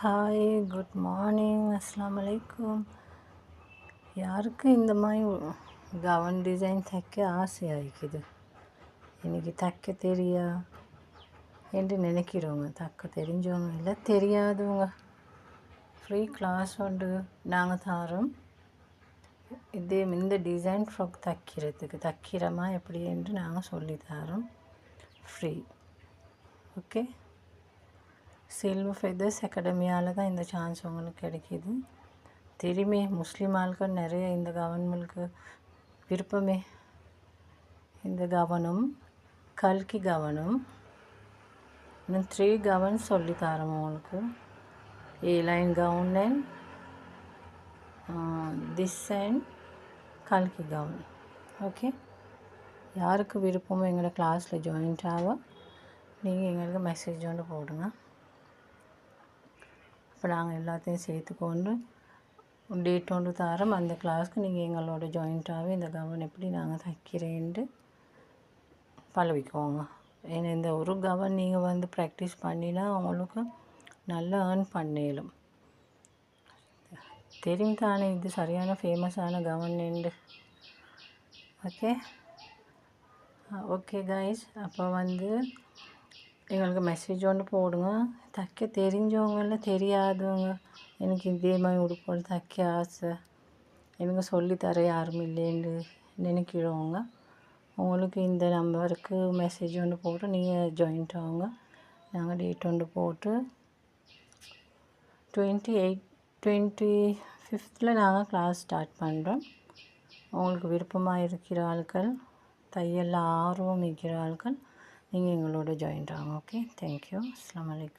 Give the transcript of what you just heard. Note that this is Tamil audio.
ஹாய், குட் மார்னிங், அஸ்ஸலாமு அலைக்கும். யாருக்கு இந்த மாதிரி கவன் டிசைன் தைக்க ஆசையாக இருக்குது? எனக்கு தைக்க தெரியா என்று நினைக்கிறவங்க, தைக்க தெரிஞ்சவங்க இல்லை தெரியாதவங்க, ஃப்ரீ கிளாஸ் உண்டு, நாங்கள் தரோம். இந்த டிசைன் ஃப்ராக் தைக்கிறமா எப்படி என்று நாங்கள் சொல்லித்தரோம், ஃப்ரீ. ஓகே, சில்வர் ஃபெதர்ஸ் அகாடமியால் தான் இந்த சான்ஸ் உங்களுக்கு கிடைக்கிது. தெரியுமே, முஸ்லீம் ஆட்கள் நிறைய இந்த கவர்மெண்ட்க்கு விருப்பமே. இந்த கவனம் கல்கி கவனம், இன்னும் 3 கவன் சொல்லித்தரோம் உங்களுக்கு. A-line gown and this and கல்கி கவுன். ஓகே, யாருக்கு விருப்பமோ எங்களோட கிளாஸில் ஜாயின்ட் ஆக நீங்கள் எங்களுக்கு மெசேஜ் ஒன்று போடுங்க. இப்போ நாங்கள் எல்லாத்தையும் சேர்த்துக்கொண்டு டேட் ஒன்று தரோம். அந்த கிளாஸ்க்கு நீங்கள் எங்களோட ஜாயின்ட்டாகவே இந்த கவன் எப்படி நாங்கள் தைக்கிறேன்ட்டு பழகிக்கோங்க. ஏன்னா இந்த ஒரு கவன் நீங்கள் ப்ராக்டிஸ் பண்ணினா உங்களுக்கு நல்லா ஏர்ன் பண்ணிடும். தெரியும் தானே, இது சரியான ஃபேமஸான கவன் என்று. ஓகே ஓகே கைஸ், அப்போ எங்களுக்கு மெசேஜ் ஒன்று போடுங்க. தைக்க தெரிஞ்சவங்க இல்லை தெரியாதவங்க, எனக்கு இதே மாதிரி உடுப்புகள் தைக்க ஆசை, எனக்கு சொல்லித்தர யாரும் இல்லைன்னு நினைக்கிறவங்க, உங்களுக்கு இந்த நம்பருக்கு மெசேஜ் ஒன்று போட்டு நீங்கள் ஜாயின்ட் ஆகுங்க. நாங்கள் டேட் ஒன்று போட்டு 25th நாங்கள் கிளாஸ் ஸ்டார்ட் பண்ணுறோம். உங்களுக்கு விருப்பமாக இருக்கிற ஆட்கள், தையல் ஆர்வம் இருக்கிற ஆட்கள், நீங்கள் எங்களோட ஜாயின்ட் ஆகுங்க. ஓகே, தேங்க்யூ, அஸ்ஸலாமு அலைக்கும்.